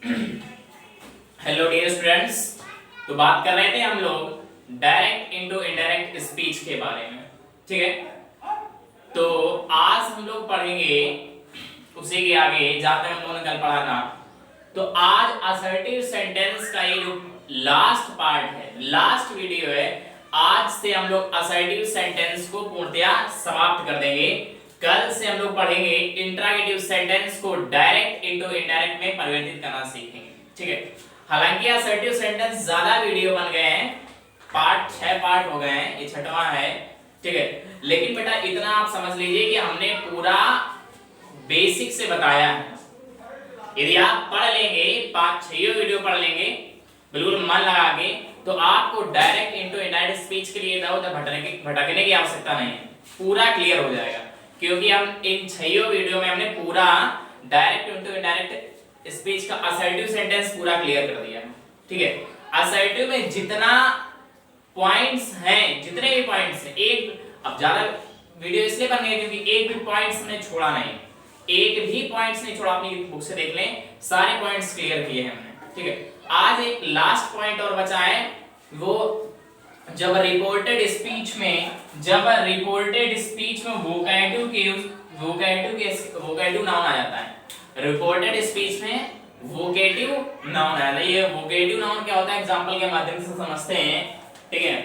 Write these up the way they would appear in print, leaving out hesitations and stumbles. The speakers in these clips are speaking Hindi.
Hello dear students. तो बात कर रहे थे हम लोग डायरेक्ट इनटू इनडायरेक्ट स्पीच के बारे में, ठीक है। तो आज हम लोग पढ़ेंगे उसी के आगे जहां तक हम लोगों ने कल पढ़ा था। तो आज असर्टिव सेंटेंस का ये जो लास्ट पार्ट है, लास्ट वीडियो है, आज से हम लोग असर्टिव सेंटेंस को पूर्णतया समाप्त कर देंगे। कल से हम लोग पढ़ेंगे इंट्रागेटिव सेंटेंस को डायरेक्ट इनटू इनडायरेक्ट में परिवर्तित करना सीखेंगे, ठीक है। हालांकि असर्टिव सेंटेंस ज्यादा वीडियो बन गए हैं, 6 पार्ट हो गए हैं, ये 6वां है, ठीक है। लेकिन बेटा इतना आप समझ लीजिए कि हमने पूरा बेसिक से बताया है। यदि आप पढ़ लेंगे, 5-6 वीडियो पढ़ लेंगे बिल्कुल मन लगा के, तो आपको डायरेक्ट इनटू इनडायरेक्ट स्पीच के लिए इधर उधर भटकने की आवश्यकता नहीं है, पूरा क्लियर हो जाएगा। क्योंकि हम इन 6 वीडियो में हमने पूरा डायरेक्ट इनटू इनडायरेक्ट स्पीच का असर्टिव सेंटेंस पूरा क्लियर कर दिया है, ठीक है। असर्टिव में जितना पॉइंट्स हैं, जितने भी पॉइंट्स हैं, एक अब ज्यादा वीडियो इसलिए बन गए क्योंकि एक भी पॉइंट्स हमने छोड़ा नहीं, एक भी पॉइंट्स नहीं छोड़ा। अपनी बुक से देख लें, सारे पॉइंट्स क्लियर किए हैं हमने, ठीक है। आज एक लास्ट पॉइंट और बचा है, वो जब रिपोर्टेड स्पीच में वोकेटिव नाउन आ जाता है। रिपोर्टेड स्पीच में वोकेटिव नाउन आ जाता है। ये वोकेटिव नाउन क्या होता है एग्जांपल के माध्यम से समझते हैं, ठीक है।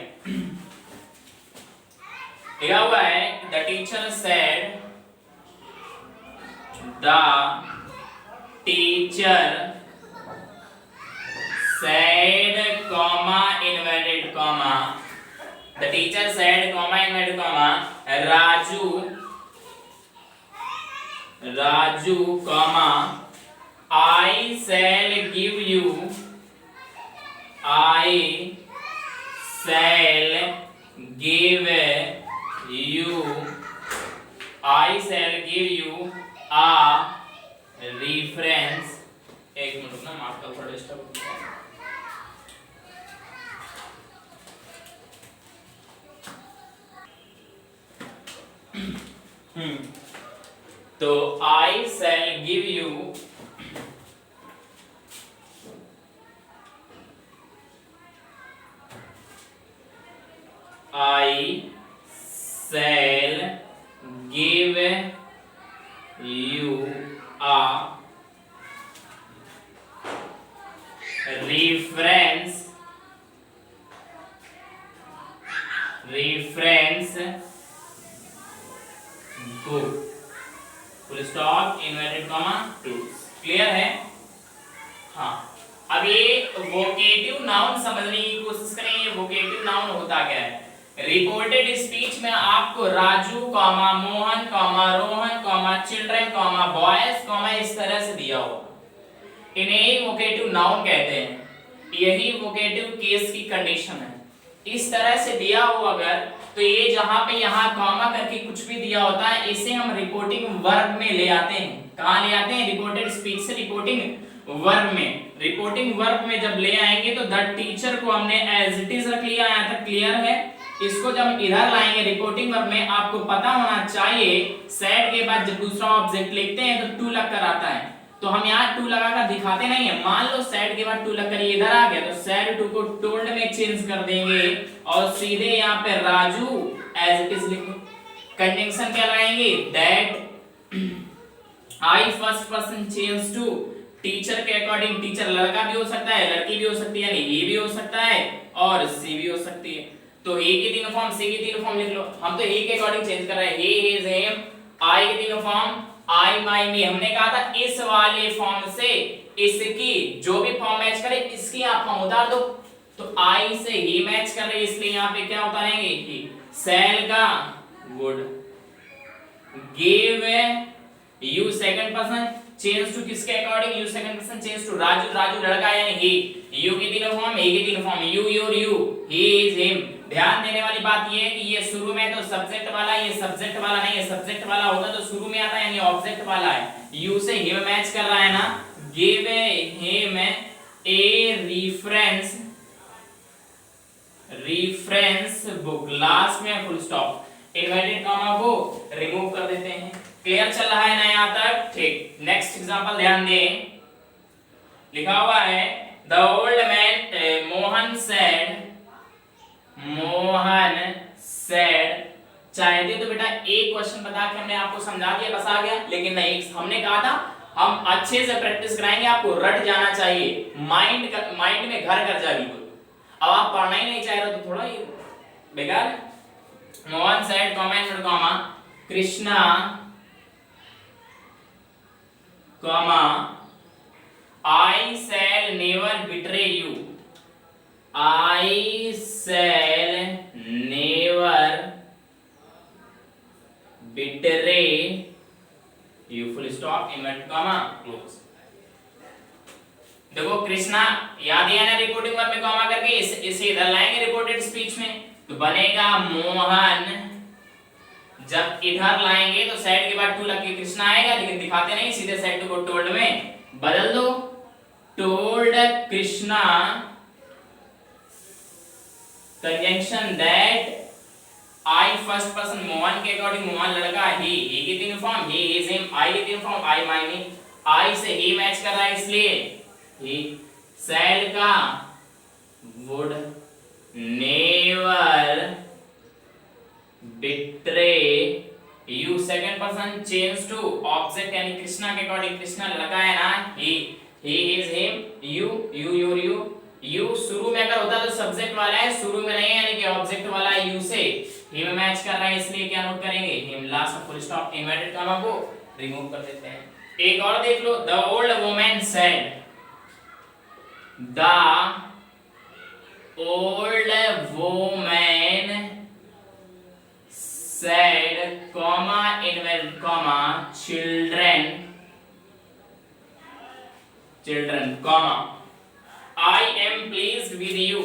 लिखा हुआ है the teacher said, the teacher said comma inverted comma, the teacher said comma inverted comma Raju comma I shall give you a reference। एक मिनट रुकना, माफ कर थोड़ा डिस्टर्ब हो गया है। तो I shall give you a reference book, full stop, inverted comma, to. Clear है? हाँ। अब ये वोकेटिव नाउन समझने की कोशिश करें, ये वोकेटिव नाउन होता क्या है। रिपोर्टेड स्पीच में आपको Raju comma Mohan comma Rohan comma children comma boys comma इस तरह से दिया हो, इन्हें वोकेटिव नाउन कहते हैं। यही वोकेटिव केस की कंडीशन है। इस तरह से दिया हो अगर, तो ये जहां पे यहाँ कॉमा करके कुछ भी दिया होता है, इसे हम रिपोर्टिंग वर्ब में ले आते हैं। कहां ले आते हैं? रिपोर्टेड स्पीच से रिपोर्टिंग वर्ब में। रिपोर्टिंग वर्ब में जब ले आएंगे तो द टीचर को हमने एज इट इज रख लिया, यहाँ तक क्लियर है। इसको जब इधर लाएंगे रिपोर्टिंग वर्ब में, आपको पता होना चाहिए सेड के बाद जब दूसरा ऑब्जेक्ट लिखते हैं तो टू लगकर आता है। तो हम यहाँ टू लगाकर दिखाते नहीं है। मान लो सेड के बाद टू लगकर इधर आ गया, तो सेड टू को टोल्ड में चेंज कर देंगे और सीधे यहाँ पे राजू एज इट इज लिखो। कंजंक्शन क्या लगाएंगे? That I first person change to, teacher के अकॉर्डिंग टीचर लड़का भी हो सकता है, लड़की भी हो सकती है, यानी ये भी हो सकता है और सी भी हो सकती है। तो ही के तीनों फॉर्म, सी के तीनों फॉर्म लिख लो। हम तो ही के अकॉर्डिंग चेंज कर रहे हैं, ही हिज हिम। आई के तीनों फॉर्म, आई माई मी। हमने कहा था इस वाले फॉर्म से इसकी जो भी फॉर्म मैच करे इसकी आप फॉर्म उतार दो। तो आई से ही मैच कर रही है, इसलिए यहाँ पे क्या उतारेंगे? ही। सेल का would. Give you second person change to किसके अकॉर्डिंग? You second person change to Raju. Raju लड़का यानी ही। यू के तीनों फॉर्म, ही के तीनों form, you your you, he is him. ध्यान देने वाली बात ये है कि ये शुरू में तो सब्जेक्ट वाला, ये सब्जेक्ट वाला नहीं है। सब्जेक्ट वाला होता तो शुरू में आता, यानी ऑब्जेक्ट वाला है। यू से हिम मैच कर रहा है ना। Give him a reference book. Last में फुल स्टॉप, इन्वर्टेड कॉमा को रिमूव कर देते हैं। क्लियर चल रहा है ना यहाँ तक? ठीक। नेक्स्ट एग्जांपल ध्यान दें, लिखा हुआ है the old man Mohan said चाहते तो बेटा एक क्वेश्चन बता के हमने आपको समझा दिया, बस आ गया, लेकिन नहीं, हमने कहा था हम अच्छे से प्रैक्टिस कराएंगे, आपको रट जाना चाहिए, माइंड में घर कर जाएगी। अब आप पढ़ना ही नहीं चाह रहे तो थोड़ा ही बेकार है। Mohan said comment comma Krishna comma I shell never betray you, I shell never betray you, full stop, inverted comma, close. देखो कृष्णा याद है ना रिपोर्टिंग वर्ब में कॉमा करके इसे इधर लाएंगे रिपोर्टेड स्पीच में, तो बनेगा मोहन, जब इधर लाएंगे तो सेड के बाद टू लग के कृष्णा आएगा, लेकिन दिखाते नहीं, सीधे सेड टू को टोल्ड में बदल दो, told Krishna conjunction that I first person Mohan के अकॉर्डिंग मोहन लड़का, ही की तीन फॉर्म, ही इज हिम, आई की तीन फॉर्म, आई माई मी, आई से ही मैच कर रहा है इसलिए ही, सेड का would never betray you, second person change to object यानी कृष्णा के अकॉर्डिंग, कृष्णा लड़का है ना, he is him, you your you शुरू में अगर होता तो सब्जेक्ट वाला है, शुरू में नहीं है यानी कि ऑब्जेक्ट वाला है, यू से ही में मैच कर रहा है इसलिए क्या नोट करेंगे, हिम, लास्ट में फुल स्टॉप, इन्वर्टेड कॉमा को रिमूव कर देते हैं। एक और देख लो, the old woman said, the old woman said comma inverted comma children comma I am pleased with you,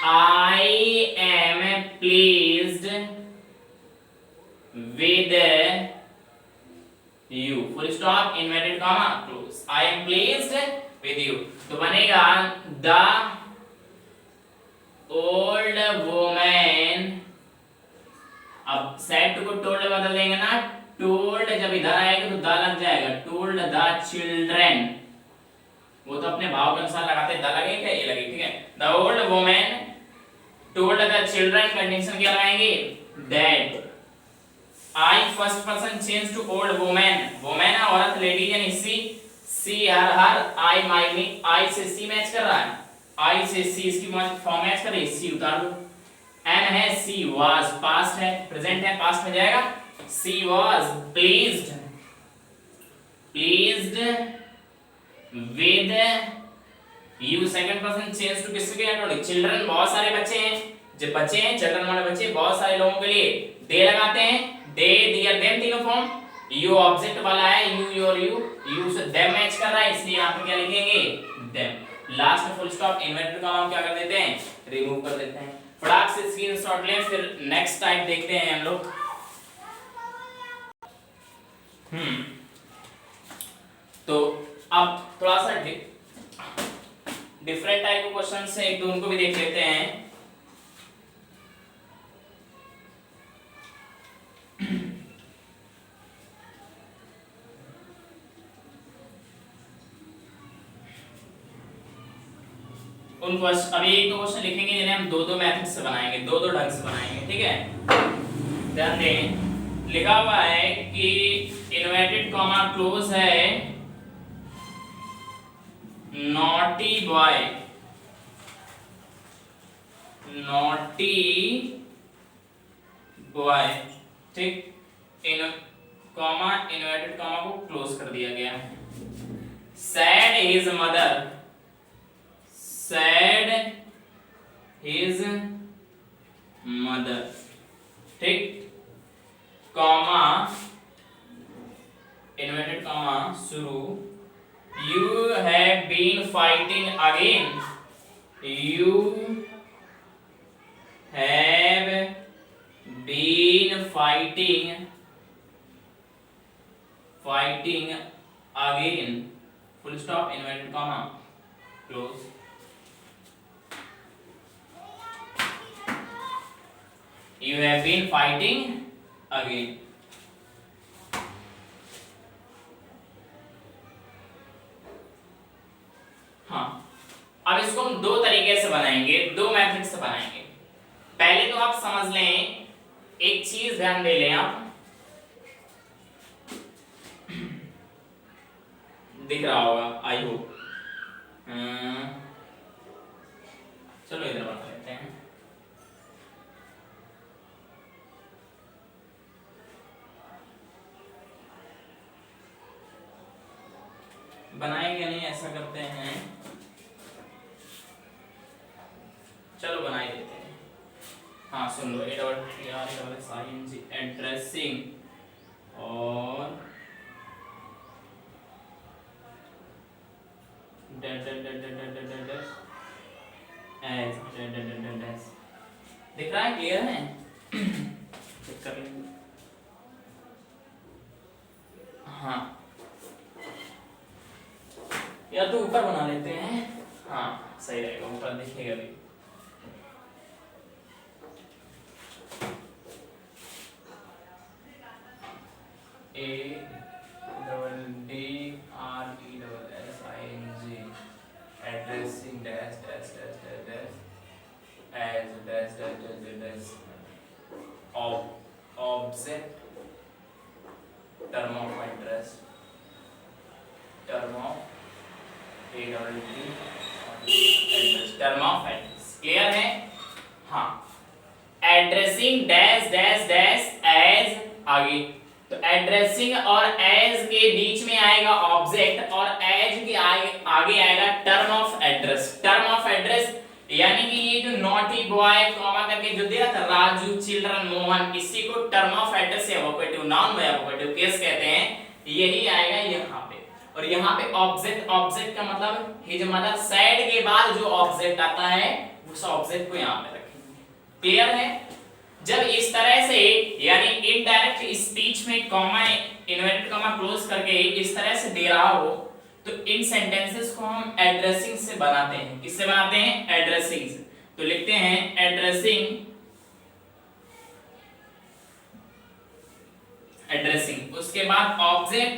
I am pleased with you, full stop, inverted comma, close, I am pleased with you, तो बनेगा the old woman, अब सेड को टोल्ड बदल देंगे ना, टोल्ड जब इधर आएगा तो द लग जाएगा, टोल्ड द चिल्ड्रन, वो तो अपने भाव के अनुसार लगाते, द लगे क्या ये लगे, ठीक है, the old woman told the children, condition क्या लगाएंगे, that I first person change to old woman, woman औरत, लेडी यानी सी हर, आई माई मी, आई से सी मैच कर रहा है, आई से सी इसकी फॉर्म मैच कर रही है, सी उतार दो, एम है, सी वाज पास्ट है, प्रेजेंट है, पास्ट में जाएगा, she was pleased with you, second person change to किसके अकॉर्डिंग, चिल्ड्रन, बहुत सारे बच्चे हैं, जब बच्चे हैं चिल्ड्रन वाले बच्चे बहुत सारे लोगों के लिए दे लगाते हैं, दे दियर देम तीनों फॉर्म, यू ऑब्जेक्ट वाला है, यू योर यू से देम मैच कर रहा है इसलिए यहां पे क्या लिखेंगे, देम, लास्ट में फुल स्टॉप, इन्वर्टेड कॉमा हम क्या कर देते हैं, रिमूव कर देते हैं। फटाक से स्क्रीनशॉट लें, फिर नेक्स्ट टाइप देखते हैं हम लोग। तो अब थोड़ा सा डिफरेंट टाइप के क्वेश्चन से एक दो उनको भी देख लेते हैं। उन अभी एक दो क्वेश्चन लिखेंगे जिन्हें हम दो दो मेथड से बनाएंगे, दो दो ढंग से बनाएंगे, ठीक है। ध्यान दें, लिखा हुआ है कि इन्वर्टेड कॉमा क्लोज है, नॉटी बॉय, ठीक, इन कॉमा इन्वर्टेड कॉमा को क्लोज कर दिया गया। Sad his mother, said his mother, ठीक, कॉमा इन्वर्टेड कॉमा शुरू, you have been fighting again, you have been fighting again, full stop, inverted comma, close, you have been fighting again, दो तरीके से बनाएंगे, दो मेथड से बनाएंगे। पहले तो आप समझ लें, एक चीज ध्यान दे लें आप, दिख रहा होगा आई होप। चलो इधर बना लेते हैं। बनाएंगे नहीं, ऐसा करते हैं, चलो बना ही देते हैं। हाँ सुन लो, एड्रेसिंग और दिख रहा है, क्लियर है? कर लेंगे। हाँ या तो ऊपर बना लेते हैं, हाँ सही रहेगा, ऊपर दिखेगा भी। addressing dash dash dash dash dash as dash dash dash dash dash object term of address term of address term of address clear है? हाँ, addressing dash dash dash as आगे, तो एड्रेसिंग और एज के बीच में आएगा ऑब्जेक्ट और एज के आगे आएगा term of address. Term of address यानी कि ये जो नॉटी बॉय कॉमा करके जो दिया था, राजू, चिल्ड्रन, मोहन, इसी को टर्म ऑफ एड्रेस या वोकेटिव नाउन या वोकेटिव केस कहते हैं। यही आएगा यहाँ पे, और यहाँ पे ऑब्जेक्ट, ऑब्जेक्ट का मतलब हिज मदर सेड के बाद जो ऑब्जेक्ट आता है उस ऑब्जेक्ट को यहाँ पे रखेंगे। क्लियर है? जब इस तरह से यानी इनडायरेक्ट स्पीच में कॉमा, इन्वर्टेड कॉमा क्लोज करके इस तरह से दे रहा हो तो इन सेंटेंसेस को हम एड्रेसिंग से बनाते हैं। किससे बनाते हैं? एड्रेसिंग से। तो लिखते हैं एड्रेसिंग, एड्रेसिंग, उसके बाद ऑब्जेक्ट,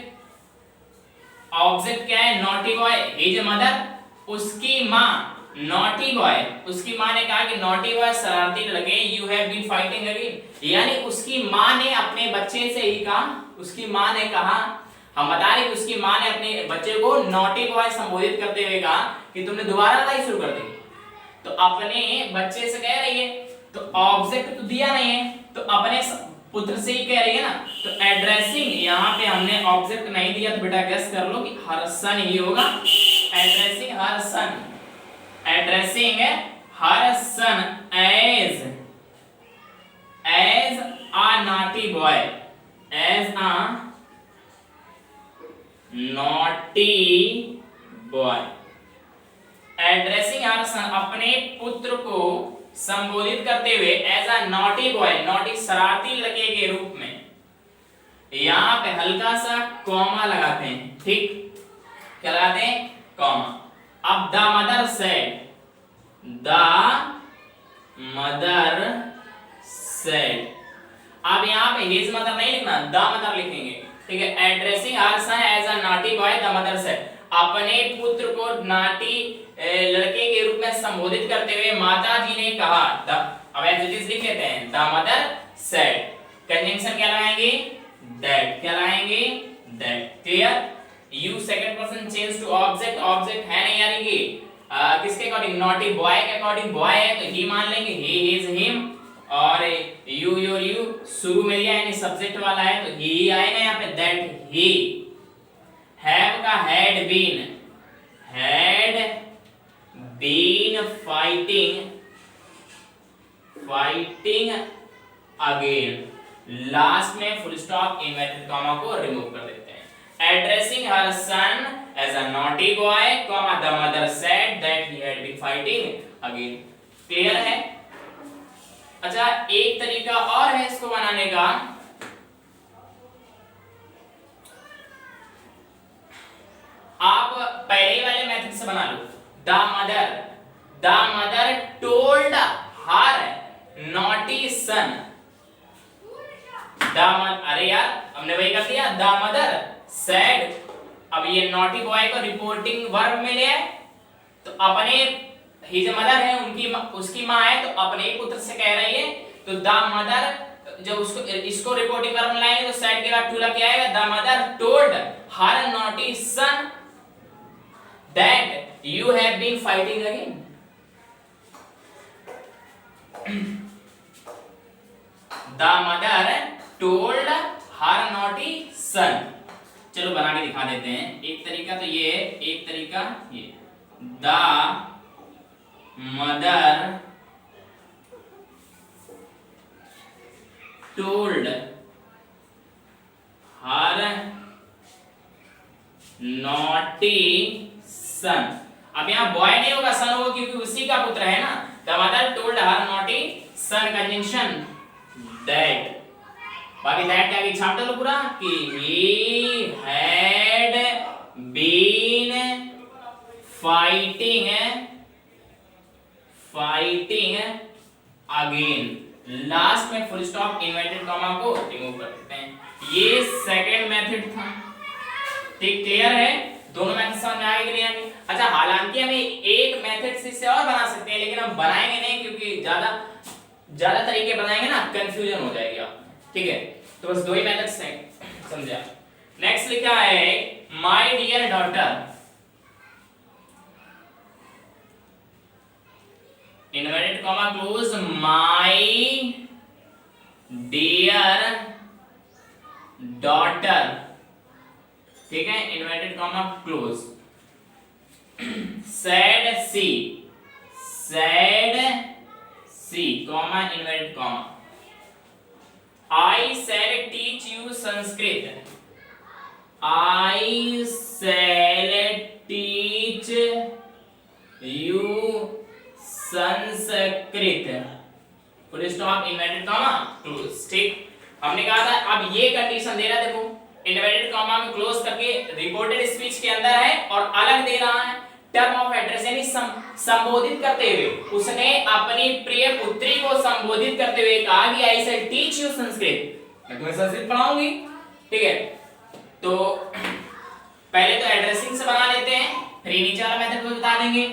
ऑब्जेक्ट क्या है? नॉटी बॉय, हिज मदर, उसकी माँ नॉटी बॉय, उसकी माँ ने कहा कि नॉटी बॉय शरारती लड़के, you have been fighting again, यानी उसकी माँ ने अपने बच्चे से ही कहा, उसकी माँ ने कहा, हम बता रहे कि उसकी माँ ने अपने बच्चे को नॉटी बॉय संबोधित करते हुए कहा कि तुमने दोबारा लड़ाई शुरू कर दी। तो अपने बच्चे से कह रही है, तो ऑब्जेक्ट तो दिया नहीं है तो अपने पुत्र से ही कह रही है ना। तो एड्रेसिंग, यहाँ पे हमने ऑब्जेक्ट नहीं दिया तो बेटा गेस कर लो कि हर सन ही होगा। Addressing her son, addressing her son as a naughty boy, as a naughty boy. Addressing her son, अपने पुत्र को संबोधित करते हुए as a naughty boy, naughty शरारती लड़के के रूप में। यहां पे हल्का सा कॉमा लगाते हैं, ठीक? क्या लगाते हैं? कॉमा। अब the mother said, the mother said, अब यहाँ पे हिज मदर नहीं लिखना, द मदर लिखेंगे, ठीक है? Addressing her son as a naughty boy the mother said, अपने पुत्र को नाटी लड़के के रूप में संबोधित करते हुए माता जी ने कहा। अब एडजेक्टिव्स लिख लेते हैं, द मदर सेड, कंजंक्शन क्या लगाएंगे? दैट, क्या लगाएंगे? That. Clear? You second person change to object, object है नहीं यानी कि किसके अकॉर्डिंग? नॉटी बॉय के अकॉर्डिंग बॉय है तो ही मान लेंगे, ही इज हिम, और यू योर यू शुरू में दिया यानी सब्जेक्ट वाला है तो ही आएगा यहाँ पे, दैट ही, हैव का had been fighting again, last में फुल स्टॉप इन्वर्टेड कॉमा को रिमूव कर देते हैं। Addressing her son as a naughty boy, comma the mother said that he had been fighting again. Clear है? अच्छा, एक तरीका और है इसको बनाने का, आप पहले वाले मेथड से बना लो। The mother told her naughty son, अरे यार हमने वही कर दिया, द मदर सेड। अब ये नॉटी बॉय को रिपोर्टिंग वर्ब में ले आए तो अपने ही जो मदर है उनकी उसकी माँ है तो अपने ही पुत्र से कह रही है, तो द मदर जब उसको इसको रिपोर्टिंग वर्ब में लाएंगे तो सेड के बाद टू क्या आएगा, the mother told her naughty son that you have been fighting again. The mother told her naughty son. चलो बना के दिखा देते हैं। एक तरीका तो ये, एक तरीका ये, the mother told her naughty son. अब यहाँ बॉय नहीं होगा, सन होगा क्योंकि उसी का पुत्र है ना। The mother told her naughty son conjunction that, बाकी दैट के आगे छाप डालो पूरा कि he had been fighting again. Last में फुल स्टॉप इन्वर्टेड कॉमा को रिमूव कर देते हैं। ये सेकंड मेथड था। ठीक, क्लियर है? दोनों मेथड समझ में आ गए कि नहीं? अच्छा, हालांकि हमें एक मेथड से इससे और बना सकते हैं, लेकिन हम बनाएंगे नहीं क्योंकि ज्यादा तरीके बनाएंगे ना कंफ्यूजन हो जाएगी आप। ठीक है, तो बस दो ही मेथड्स हैं, समझा? नेक्स्ट लिखा है my dear daughter, inverted comma close, my dear daughter. ठीक है, inverted comma close. Said she comma inverted comma, I shall teach you Sanskrit. I shall teach you Sanskrit. Full stop inverted comma close. ठीक, हमने कहा था अब ये कंडीशन दे रहा है, देखो इन्वर्टेड कॉमा में क्लोज करके रिपोर्टेड स्पीच के अंदर है और अलग दे रहा है टर्म ऑफ एड्रेस, यानी संबोधित करते हुए उसने अपनी प्रिय पुत्री को संबोधित करते हुए कहा कि आई शैल टीच यू संस्कृत, मैं तुम्हें संस्कृत पढ़ाऊंगी। ठीक है, तो पहले तो एड्रेसिंग से बना लेते हैं, फिर नीचे वाला मेथड को बता देंगे।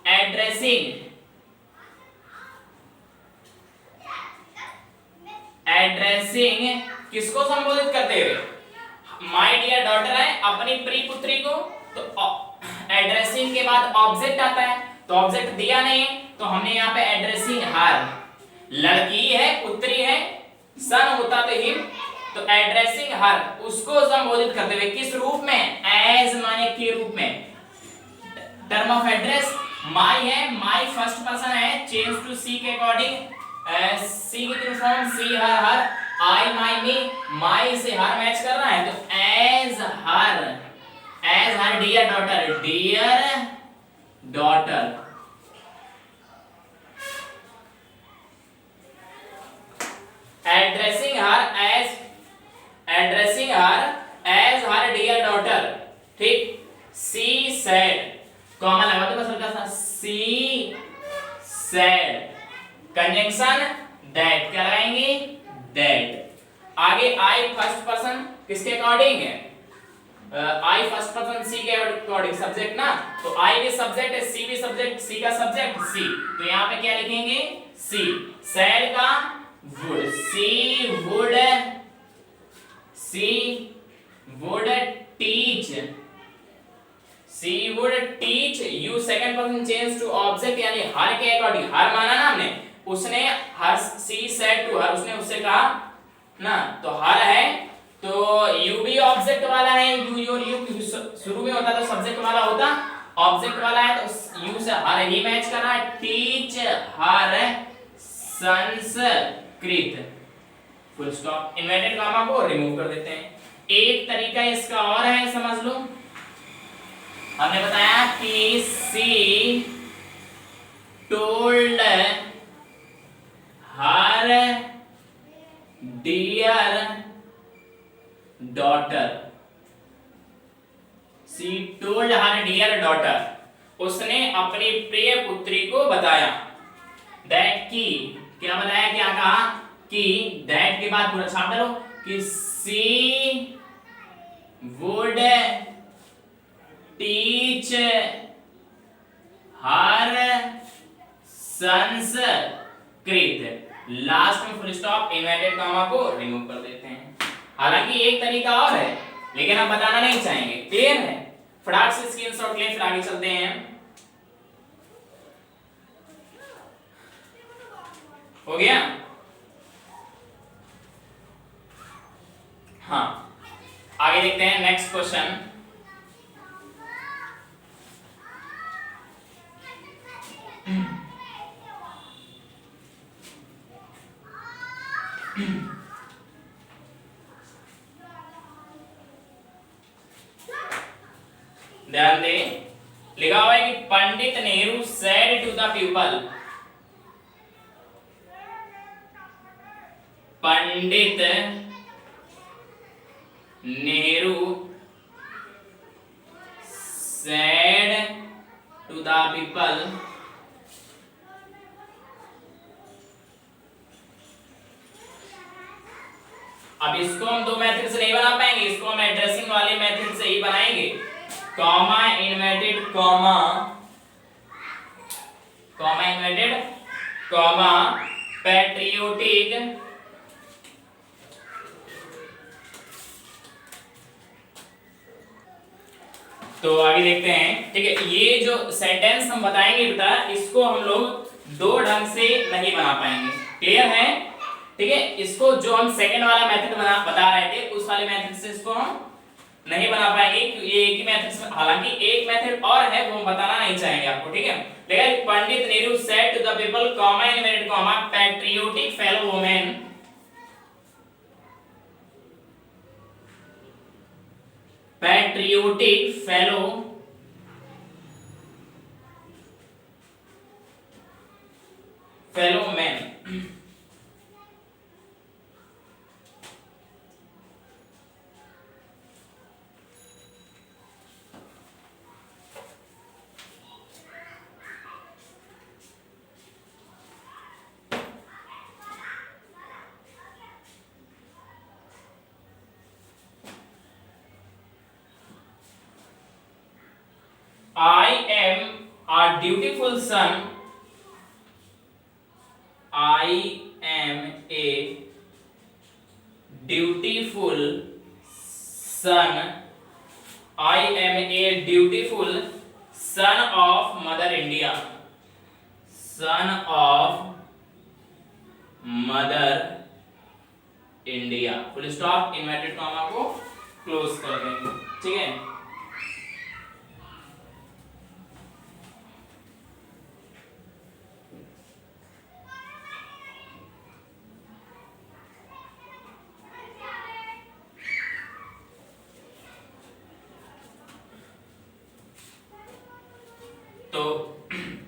एड्रेसिंग किसको संबोधित करते हुए? माय डियर डॉटर है अपनी प्रिय पुत्री को, तो एड्रेसिंग के बाद ऑब्जेक्ट आता है, तो ऑब्जेक्ट दिया नहीं है तो हमने यहाँ पे एड्रेसिंग हर, लड़की है पुत्री है, सन होता तो हिम, तो एड्रेसिंग हर उसको संबोधित करते हुए किस रूप में? एज माने के रूप में। टर्म ऑफ एड्रेस माय है, माय फर्स्ट पर्सन है, चेंज टू सी के अकॉर्डिंग, सी की form she her, I my me, my से हर मैच कर रहा है तो as her dear daughter. Addressing her her dear daughter. ठीक, सी सेड कॉमा लगा दो बस हल्का सा, सी सेड कंजंक्शन दैट कराएंगे, दैट। आगे आई फर्स्ट पर्सन किसके अकॉर्डिंग है? आई फर्स्ट पर्सन सी के अकॉर्डिंग सब्जेक्ट ना, तो आई भी सब्जेक्ट है, सी भी सब्जेक्ट, सी का सब्जेक्ट सी, तो यहाँ पे क्या लिखेंगे? सी। सेड का would, she would teach you, second person change to object यानी हर के अकॉर्डिंग, हर माना ना हमने, उसने हर, सी सेड टू हर, उसने उससे कहा ना, तो हर है तो यू भी ऑब्जेक्ट वाला है, यू शुरू में होता तो सब्जेक्ट वाला होता, ऑब्जेक्ट वाला है तो यू से हर ही मैच कर रहा है, टीच हर Sanskrit. Full stop, inverted comma को रिमूव कर देते हैं। एक तरीका इसका और है, समझ लो। हमने बताया कि she told her dear daughter, she told her dear daughter, उसने अपनी प्रिय पुत्री को बताया, दैट की, क्या बताया, क्या कहा कि दैट के बाद पूरा छाप डालो कि सी वुड टीच हर लास्ट में फुल स्टॉप इन्वर्टेड कॉमा को रिमूव कर देते हैं। हालांकि एक तरीका और है, लेकिन हम बताना नहीं चाहेंगे। क्लियर है? फटाक से स्क्रीनशॉट लें, फिर आगे चलते हैं। हो गया? हाँ, आगे देखते हैं नेक्स्ट क्वेश्चन। ध्यान दें, लिखा हुआ है कि Pandit Nehru said to the people, Pandit Nehru said to the people, अब इसको हम दो मेथड से नहीं बना पाएंगे, इसको हम एड्रेसिंग वाले मेथड से ही बनाएंगे। Comma inverted comma, comma inverted comma patriotic तो आगे देखते हैं। ठीक है, ये जो सेंटेंस हम बताएंगे बेटा, इसको हम लोग दो ढंग से नहीं बना पाएंगे। क्लियर है? ठीक है, इसको जो हम सेकंड वाला मेथड बता रहे थे, उस वाले मेथड से इसको हम नहीं बना पाएंगे, क्योंकि ये एक ही मेथड से, हालांकि एक मेथड और है वो हम बताना नहीं चाहेंगे आपको। ठीक है, लेकिन Pandit Nehru said to the people comma inverted comma patriotic fellow women, patriotic fellow man. I am a dutiful son. I am a dutiful son. I am a dutiful son of Mother India. Son of Mother India. Full stop inverted comma को क्लोज कर देंगे। ठीक है, तो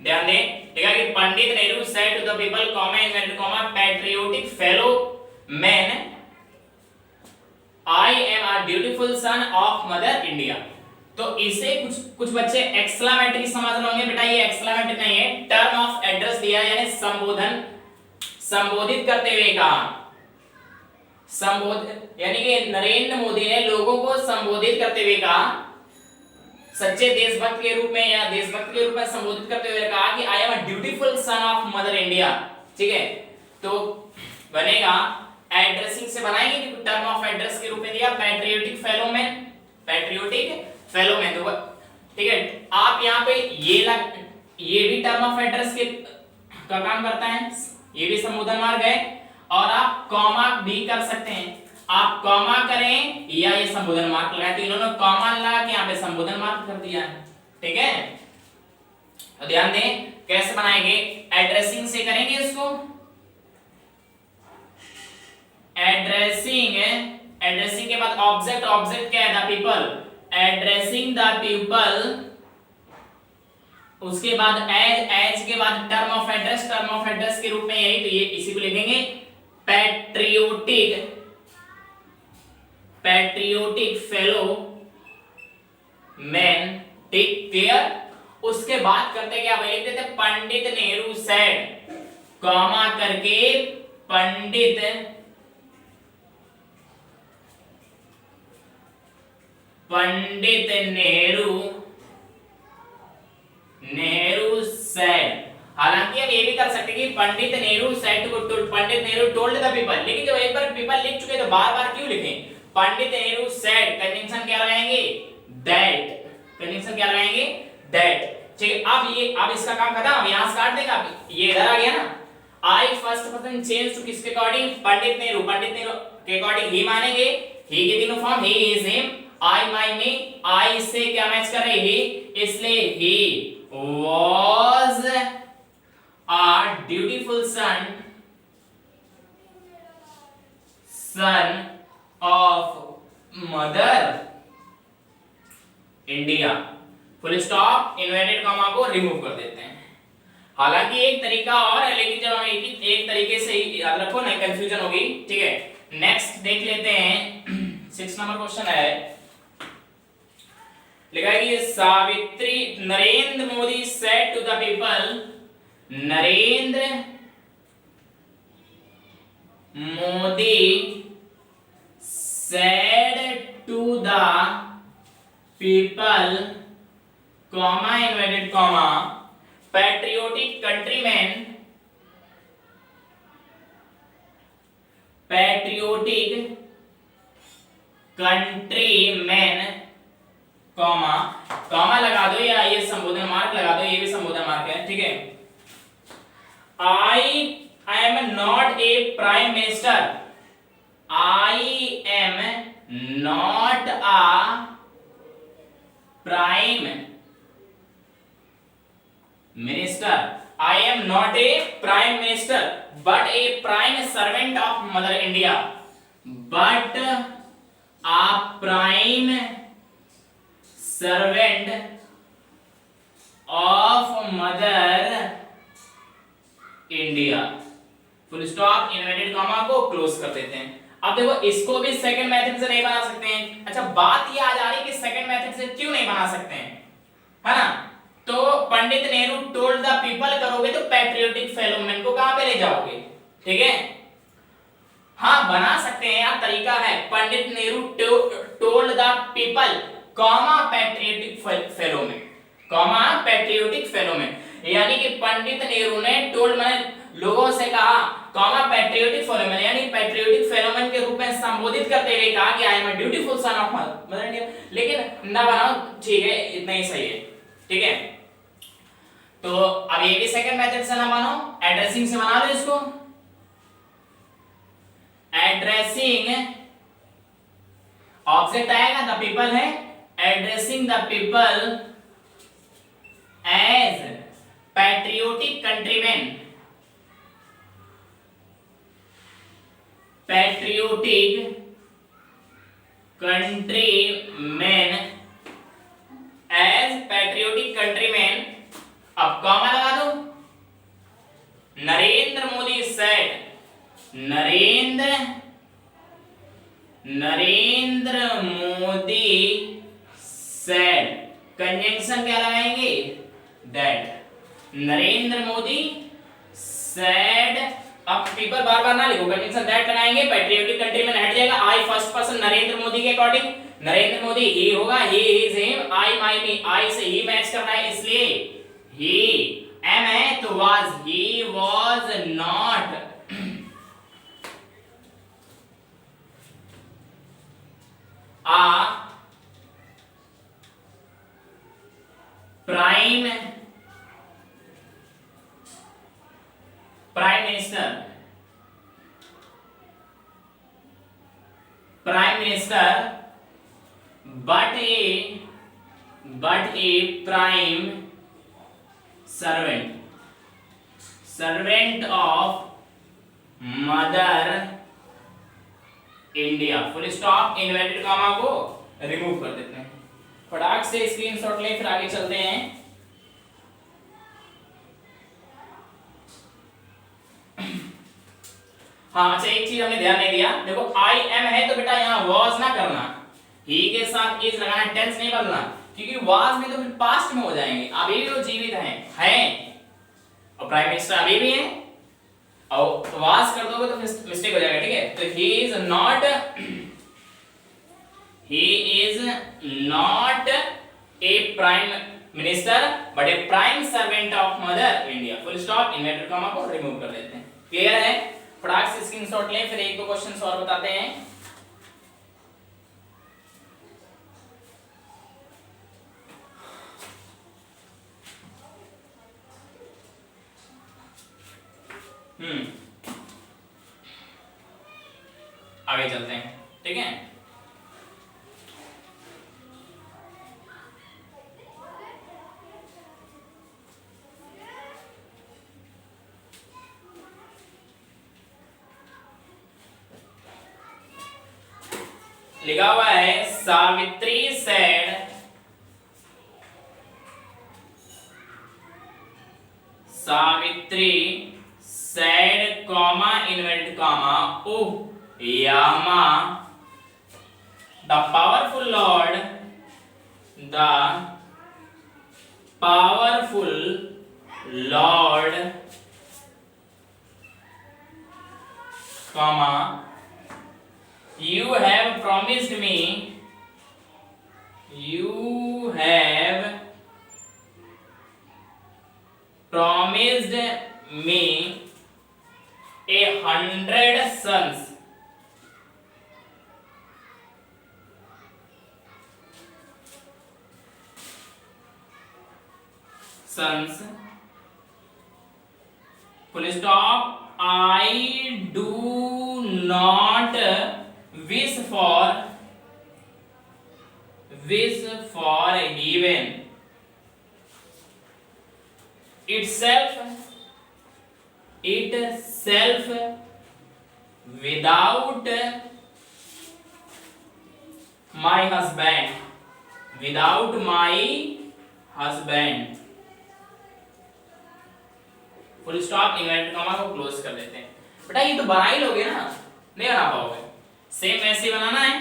ध्यान दें, ठीक है, कि Pandit Nehru said to the people comma inverted comma patriotic fellow man, I am a beautiful son of mother India. तो इसे कुछ बच्चे एक्सक्लेमेटरी समझ लोगे। बेटा ये एक्सक्लेमेटरी नहीं है, टर्म ऑफ एड्रेस दिया, यानी संबोधन, संबोधित करते हुए कहा, संबोधित, यानी कि नरेंद्र मोदी ने लोगों को संबोधित करते हुए कहा, सच्चे देशभक्त के रूप में या देशभक्त के रूप में संबोधित करते हुए कहा कि आई am a beautiful son of mother India. ठीक है, तो बनेगा एड्रेसिंग से बनाएंगे, कि टर्म ऑफ एड्रेस के रूप में दिया patriotic fellow man, patriotic fellow man. तो ठीक है, आप यहाँ पे ये भी टर्म ऑफ एड्रेस के का काम करता है, ये भी संबोधन मार्ग है, और आप कॉमा भी कर सकते हैं। आप कॉमा करें या ये संबोधन मार्क लगाए, तो इन्होंने कॉमा लगा के यहाँ पे संबोधन मार्क कर दिया है। ठीक है, तो ध्यान दें कैसे बनाएंगे, एड्रेसिंग से करेंगे इसको, एड्रेसिंग, एड्रेसिंग के बाद ऑब्जेक्ट, ऑब्जेक्ट क्या है, the people, addressing the people, उसके बाद एज, एज के बाद term of address, term of address के रूप में यही, तो ये इसी को लिखेंगे patriotic, patriotic fellow man. Take care. उसके बाद करते क्या, वही लिखते थे पंडित नेहरू सेड, कॉमा करके पंडित नेहरू सेड। हालांकि हम ये भी कर सकते कि Pandit Nehru said to Pandit Nehru told the people, लेकिन जब एक बार पीपल लिख चुके तो बार बार क्यों लिखें? पंडित नेहरू सेड, कंजंक्शन क्या लगाएंगे? दैट, कंजंक्शन क्या लगाएंगे? दैट। ठीक है, अब इसका काम खत्म, यहां से काट देगा, ये इधर आ गया ना। आई फर्स्ट पर्सन चेंज टू किसके अकॉर्डिंग? पंडित नेहरू, पंडित नेहरू के अकॉर्डिंग ही मानेंगे, ही के तीनों फॉर्म ही, इज, हिम, आई, माई, मी। आई से क्या मैच कर रही? ही, इसलिए he was a dutiful sun of mother India. Full stop, inverted comma को रिमूव कर देते हैं। हालांकि एक तरीका और है, लेकिन जब हम एक तरीके से ही याद रखो ना, कंफ्यूजन होगी। ठीक है, नेक्स्ट देख लेते हैं। 6 नंबर क्वेश्चन है, लिखा है कि Savitri, Narendra Modi said to the people, Narendra Modi said to the people, comma inverted comma, patriotic countryman, patriotic countryman, comma, comma लगा दो या ये संबोधन मार्क लगा दो, ये भी संबोधन मार्क है। ठीक है, I am not a prime minister, I am not a prime minister, I am not a prime minister but A prime servant of mother India, but a prime servant of mother India. Full stop, inverted comma को क्लोज कर देते हैं। अब देखो, इसको भी सेकंड मेथड से नहीं बना सकते हैं। अच्छा, बात ये आ जा रही है कि सेकंड मेथड से क्यों नहीं बना सकते हैं, है ना? तो पंडित नेहरू टोल्ड द पीपल करोगे तो पैट्रियोटिक फेलोमेन को कहां पे ले जाओगे? ठीक है, हाँ बना सकते हैं यार, तरीका है। Pandit Nehru told the people, comma patriotic fellow men, comma patriotic fellow men, यानी कि पंडित नेहरू ने टोल्ड मैंने लोगों से कहा, कॉमा पैट्रियोटिक फेलोमेन, यानी पैट्रियोटिक फेलोमेन के रूप में संबोधित करते हुए कहा कि आई am a dutiful sun of mother India. लेकिन ना बनाओ, ठीक है, इतना ही सही है। ठीक है, तो अब ये भी सेकंड मेथड से ना बनो, एड्रेसिंग से बना लो इसको। एड्रेसिंग, ऑब्जेक्ट आएगा, द पीपल है, addressing the people as patriotic countryman, patriotic countryman, as patriotic countryman. अब कॉमा लगा दो, Narendra Modi said, Narendra Modi said, conjunction क्या लगाएंगे? That, Narendra Modi said. अब पीपल बार बार ना लिखो, कंजंक्शन दैट लगाएंगे, पैट्रियोटिक कंट्री में हट जाएगा। I first person Narendra Modi के अकॉर्डिंग, नरेंद्र मोदी ही होगा, ही इज हिम, आई माई मी, आई से ही मैच करना है, इसलिए ही, एम है तो was, he was not a prime minister but a prime servant of mother India. Full stop, inverted comma को रिमूव कर देते हैं। फटाक से स्क्रीनशॉट ले, फिर आगे चलते हैं। हाँ अच्छा, एक चीज हमने ध्यान नहीं दिया, देखो आई एम है तो बेटा यहाँ वॉज ना करना, ही के साथ इज लगाना, टेंस नहीं बदलना, क्योंकि वॉज में तो फिर पास्ट में हो जाएंगे। अभी भी वो जीवित हैं और प्राइम मिनिस्टर अभी भी हैं, और वास कर दोगे तो मिस्टेक हो जाएगा। ठीक है, तो he is not a prime minister but A prime servant of mother India, full stop, inverted comma को रिमूव कर देते हैं। क्लियर है? फटाक से स्क्रीनशॉट लें, फिर एक दो क्वेश्चन और बताते हैं। आगे चलते हैं, ठीक है। लिखा हुआ है Savitri said, Savitri said comma inverted comma oh Yama, the powerful Lord, the powerful Lord, comma, you have promised me, you have promised me 100 sons. Sons, full stop, I do not wish for heaven itself without my husband, full stop, inverted comma को क्लोज कर देते हैं। बेटा ये तो बना ही लोगे ना, नहीं बना पाओगे, सेम ऐसे बनाना है।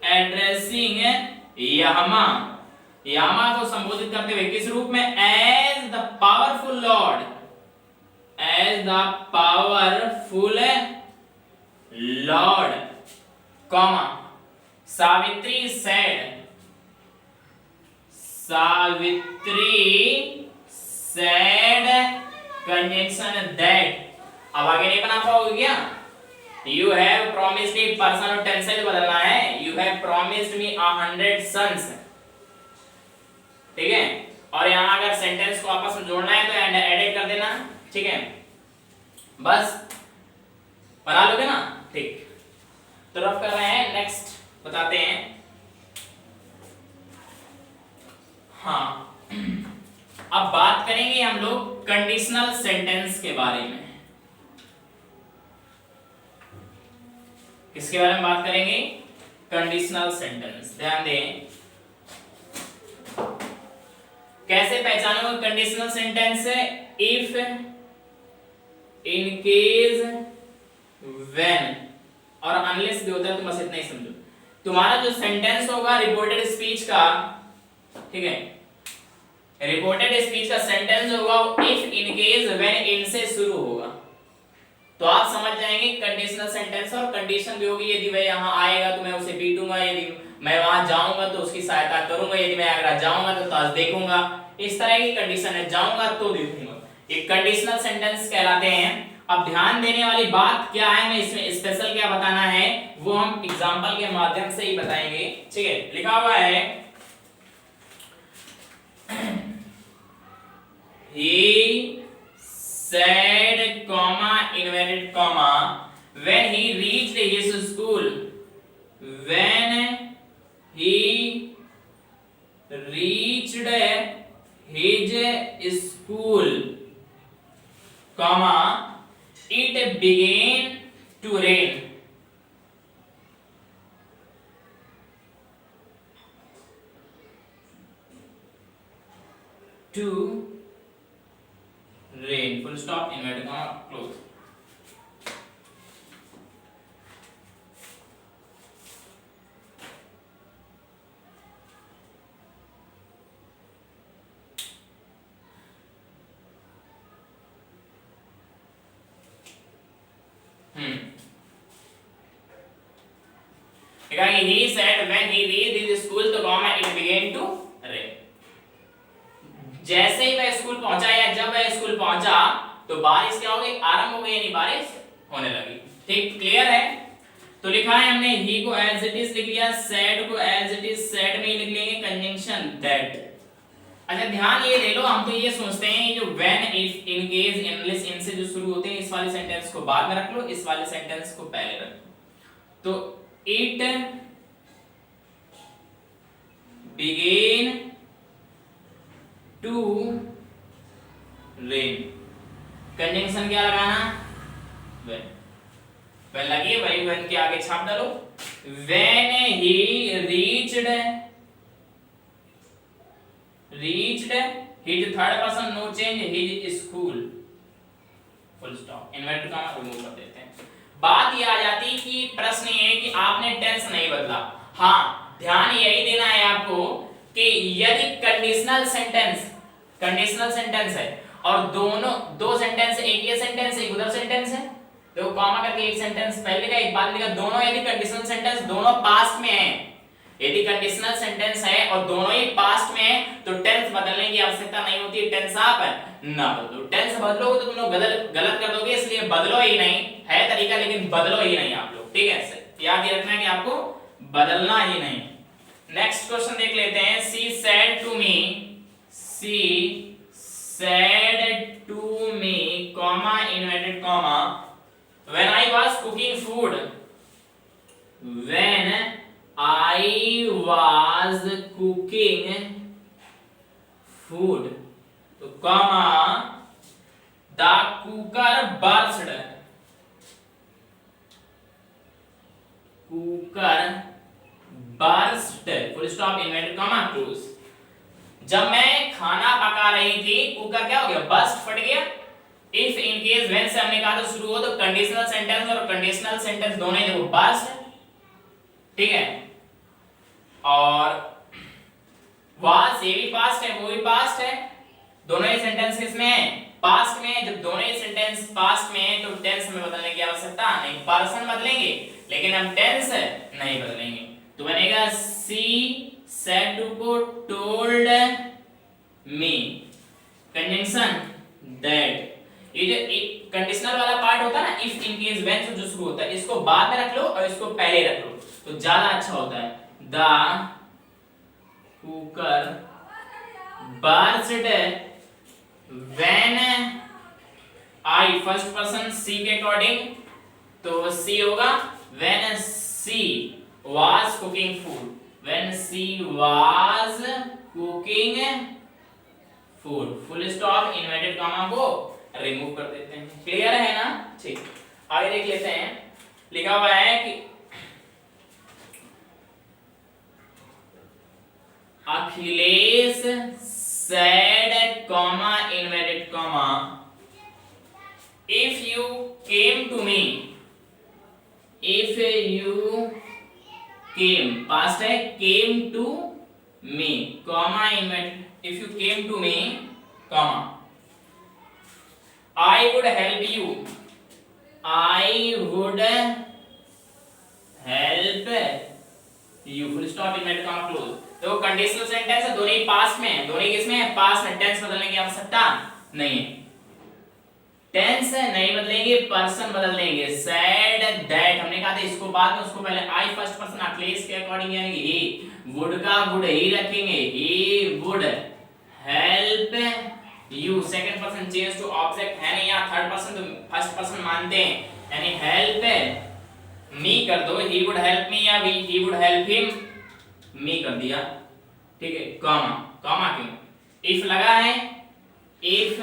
एड्रेसिंग यामा, यामा को संबोधित करते हुए किस रूप में? As the powerful lord, as the powerful lord, comma, Savitri said, conjunction that. अब आगे नहीं बना पाओगे क्या? You have promised me, person और टेंस से बदलना है। You have promised me 100 sons, ठीक है। और यहाँ अगर सेंटेंस को आपस में जोड़ना है तो एडिट कर देना, ठीक है। बस बना लोगे ना, ठीक। तो रफ कर रहे हैं, नेक्स्ट बताते हैं। हाँ, अब बात करेंगे हम लोग कंडीशनल सेंटेंस के बारे में। किसके बारे में बात करेंगे? Conditional sentence. ध्यान दें, कैसे पहचानोगे conditional sentence? If, in case, when और अनलेस भी होता है, तुम बस इतना ही समझो। तुम्हारा जो सेंटेंस होगा रिपोर्टेड स्पीच का, ठीक है, रिपोर्टेड स्पीच का सेंटेंस होगा इफ, इन केस, व्हेन, इन से शुरू होगा। तो आप समझ जाएंगे कंडीशनल सेंटेंस। और कंडीशन भी होगी, यदि वह यहाँ आएगा तो मैं उसे पीटूंगा, यदि मैं वहां जाऊंगा तो उसकी सहायता करूंगा, यदि मैं आगरा जाऊंगा तो ताज देखूंगा। इस तरह की कंडीशन है, जाऊंगा तो देखूंगा, ये कंडीशनल सेंटेंस कहलाते हैं। अब ध्यान देने वाली बात क्या है, मैं इसमें स्पेशल क्या बताना है वो हम एग्जांपल के माध्यम से ही बताएंगे, ठीक है। लिखा हुआ है he said, comma, inverted comma, when he reached his school, when he reached his school, comma, it began to rain. To rain, full stop, inverted comma, close. he said when he reached his school तो comma it began to rain। जैसे ही वह स्कूल पहुंचा या जब वह स्कूल पहुंचा तो बारिश क्या हो गई, आरंभ हो गई, यानी बारिश होने लगी। ठीक, क्लियर है। तो लिखा है हमने ही को एज इट इज लिख लिया, सैड को एज इट इज सैड में ही लिख लेंगे कंजंक्शन दैट। अच्छा ध्यान ये दे लो, हम तो ये सोचते हैं ये जो व्हेन, इफ, इन केस, इनलेस, इनसे जो शुरू होते हैं इस वाले सेंटेंस को बाद में रख लो, इस वाले सेंटेंस को पहले रख लो। तो it began to rain, conjunction क्या लगाना, व्हेन। व्हेन लगी वही व्हेन के आगे छाप डालो। When he reached his third person no change his school, full stop, inverted comma remove कर देते हैं। बात ये आ जाती कि प्रश्न ये है कि आपने टेंस नहीं बदला। हाँ, ध्यान यही देना है आपको कि यदि कंडीशनल सेंटेंस है और दोनों दो सेंटेंस, एक ये सेंटेंस एक उधर सेंटेंस है, तो कॉमा करके एक सेंटेंस पहले का एक बाद लिखा, दोनों यदि कंडीशनल सेंटेंस दोनों पास्ट में है, यदि कंडीशनल सेंटेंस है और दोनों ही पास्ट में है तो टेंस बदलने की आवश्यकता नहीं होती, टेंस आप ना बदलो। टेंस बदलोगे तो तुम लोग गलत कर दोगे, इसलिए बदलो ही नहीं, है तरीका लेकिन बदलो ही नहीं आप लोग। ठीक है, याद ये रखना है कि आपको बदलना ही नहीं। नेक्स्ट क्वेश्चन देख लेते हैं। She said to me comma inverted comma when I was cooking food, when I was cooking food, तो comma the cooker burst, full stop, inverted comma close. जब मैं खाना पका रही थी कुकर क्या हो गया, बर्स्ट, फट गया। इफ, इन केस, व्हेन से हमने कहा तो शुरू हो तो कंडीशनल सेंटेंस और कंडीशनल सेंटेंस दोनों ही देखो बर्स्ट, ठीक है, और वाज ये भी पास्ट है वो भी पास्ट है, दोनों ही सेंटेंस किसमें है, पास्ट में। जब दोनों ही सेंटेंस पास्ट में है तो टेंस में बदलने की आवश्यकता नहीं, पर्सन बदलेंगे लेकिन हम टेंस नहीं बदलेंगे। तो बनेगा सी सेड टू को टोल्ड मी, कंजंक्शन दैट। ये जो कंडीशनल वाला पार्ट होता है ना, इफ, इन केस, व्हेन से जो शुरू होता है, इसको बाद में रख लो और इसको पहले रख लो तो ज्यादा अच्छा होता है। The cooker burst when I, first person she के अकॉर्डिंग तो सी होगा when she was cooking food, when she was cooking food, full stop, inverted comma को रिमूव कर देते हैं। क्लियर है ना? ठीक, आगे देख लेते हैं। लिखा हुआ है कि Akhilesh said comma inverted comma if you came to me, if you came, past है, came to me, comma inverted, if you came to me, comma I would help you, I would help you, full stop, inverted comma close। तो कंडीशनल सेंटेंस है, दोनों ही पास्ट में है, दोनों ही किसमें है, पास्ट में, टेंस बदलने की आवश्यकता नहीं है, टेंस नहीं बदलेंगे, पर्सन बदल देंगे। सैड दैट हमने कहा था इसको बाद में उसको पहले, आई फर्स्ट पर्सन अखिलेश के अकॉर्डिंग यानी कि ही, वुड का वुड ही रखेंगे, he would help you, second person change to object है नहीं, यहाँ थर्ड पर्सन तो फर्स्ट पर्सन मानते हैं यानी हेल्प मी कर दो, ही वुड हेल्प मी या ही वुड हेल्प हिम, मी कर दिया, ठीक है। कॉमा, कॉमा क्यों, इफ लगा है, इफ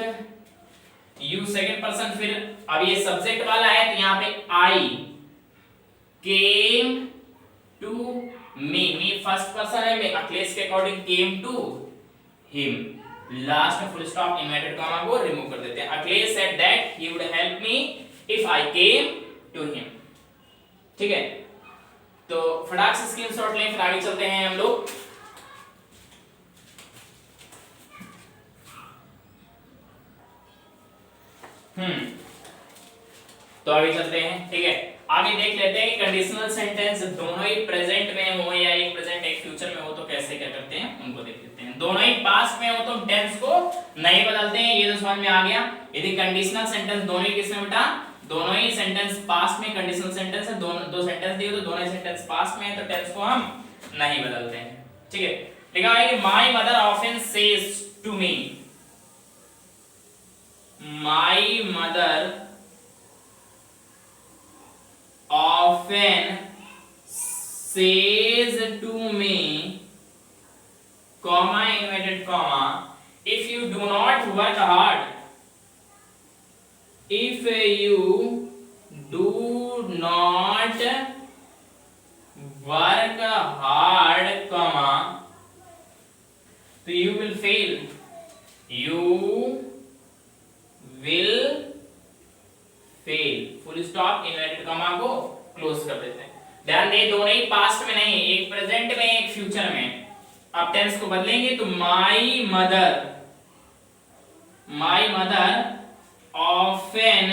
यू सेकंड पर्सन, फिर अब ये सब्जेक्ट वाला है तो यहाँ पे I came to me, me first person है, मैं अखिलेश के according came to him, last में फुल स्टॉप, इन्वर्टेड कॉमा को रिमूव कर देते हैं। Akhilesh said that he would help me if I came to him, ठीक है। तो फटाक से स्क्रीनशॉट लें, फिर आगे चलते हैं हम लोग। तो आगे चलते हैं, ठीक है। आगे देख लेते हैं कि कंडीशनल सेंटेंस दोनों ही प्रेजेंट में हो या एक प्रेजेंट एक फ्यूचर में हो तो कैसे क्या करते हैं उनको देख लेते हैं। दोनों ही पास्ट में हो तो टेंस को नहीं बदलते हैं, ये तो समझ में आ गया। यदि कंडीशनल सेंटेंस दोनों ही किसमें बेटा, दोनों ही सेंटेंस पास्ट में कंडीशनल सेंटेंस है, दोनों दो सेंटेंस दिए तो दोनों ही सेंटेंस पास्ट में है तो टेंस को हम नहीं बदलते हैं। ठीक है, लिखा है कि my mother often says to me, my mother often says to me, comma inverted comma, if you do not work hard, if you do not work hard, comma, so you will fail, you will fail, full stop, inverted comma को क्लोज कर देते हैं। ध्यान दें दोनों ही पास्ट में नहीं, एक प्रेजेंट में एक फ्यूचर में। अब टेंस को बदलेंगे तो माई मदर ऑफन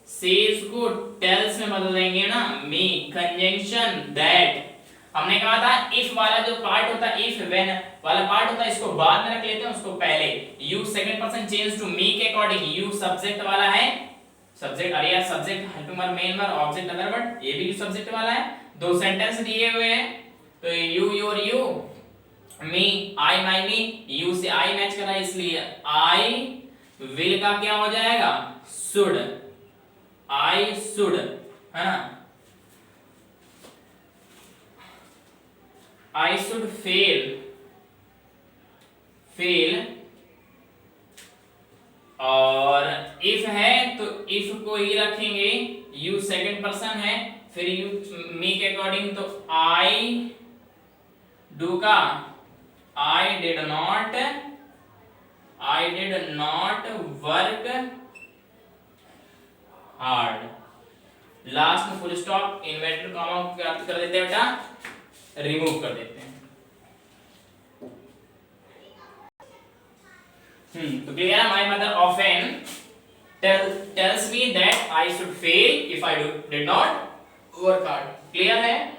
सेज को टेल्स में बदल देंगे ना, मी कंजंक्शन दैट। हमने कहा था इफ वाला जो पार्ट होता है, इफ व्हेन वाला पार्ट होता है, इसको बाद में रख लेते हैं, उसको पहले। You second person change to me के अकॉर्डिंग, यू सब्जेक्ट वाला है, सब्जेक्ट अरे यार subject helping verb main verb object other verb, ये भी सब्जेक्ट वाला है। दो सेंटेंस दिए हुए हैं तो you your you, me I my me, you से आई मैच कर रहा है इसलिए आई विल का क्या हो जाएगा शुड, आई शुड, है ना, आई शुड फेल, और इफ है तो इफ को ही रखेंगे, यू सेकंड पर्सन है, फिर यू मी के अकॉर्डिंग तो आई डू का I did not work hard, last में फुल स्टॉप, इन्वर्टेड कॉमा क्या कर देते हैं बेटा, रिमूव कर देते हैं। तो क्लियर है, my mother often tells me that I should fail if I did not work hard। Clear है,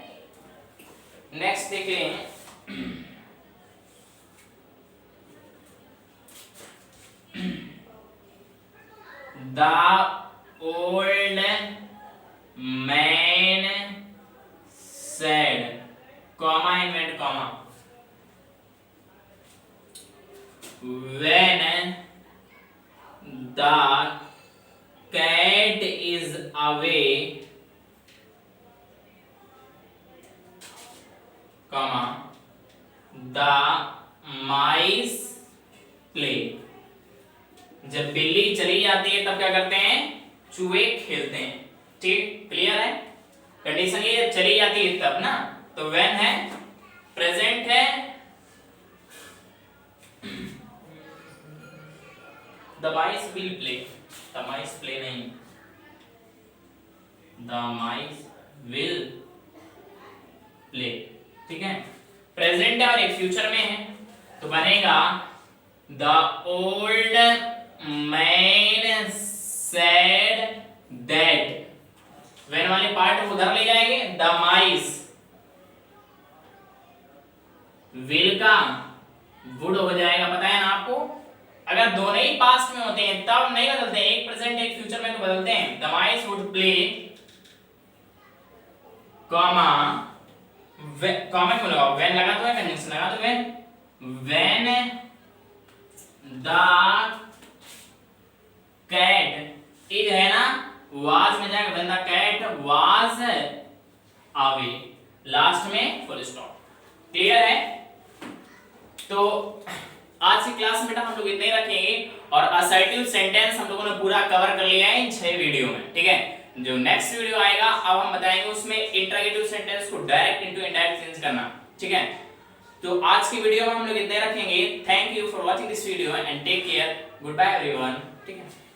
नेक्स्ट देख लें। The old man said, comma inverted comma, when the cat is away, comma, the mice play। जब बिल्ली चली जाती है तब क्या करते हैं, चूहे खेलते हैं। ठीक, क्लियर है, कंडीशन ये चली जाती है तब ना, तो when है, प्रेजेंट है, the mice will play, the mice play नहीं, the mice will play। ठीक है, प्रेजेंट है और एक फ्यूचर में है तो बनेगा the old man said that, when वाले पार्ट उधर ले जाएंगे, the mice will का would हो जाएगा, पता है ना आपको। अगर दोनों ही पास्ट में होते हैं तब नहीं बदलते, एक प्रेजेंट एक फ्यूचर में तो बदलते हैं। the mice would play, comma, comma क्यों लगा, when लगा तो है, कंजंक्शन लगा तो when the cat is है ना, was में जाएगा, when the cat was away, last में फुल स्टॉप। क्लियर है, तो आज की क्लास में बेटा हम लोग इतने ही रखेंगे और असर्टिव सेंटेंस हम लोगों ने पूरा कवर कर लिया है इन 6 वीडियो में। ठीक है, जो नेक्स्ट वीडियो आएगा अब हम बताएंगे उसमें इंटरोगेटिव सेंटेंस को डायरेक्ट इनटू इनडायरेक्ट चेंज करना। ठीक है, तो आज की वीडियो में हम लोग इतने रखेंगे। Thank you for watching this video and take care, good bye everyone. ठीक है।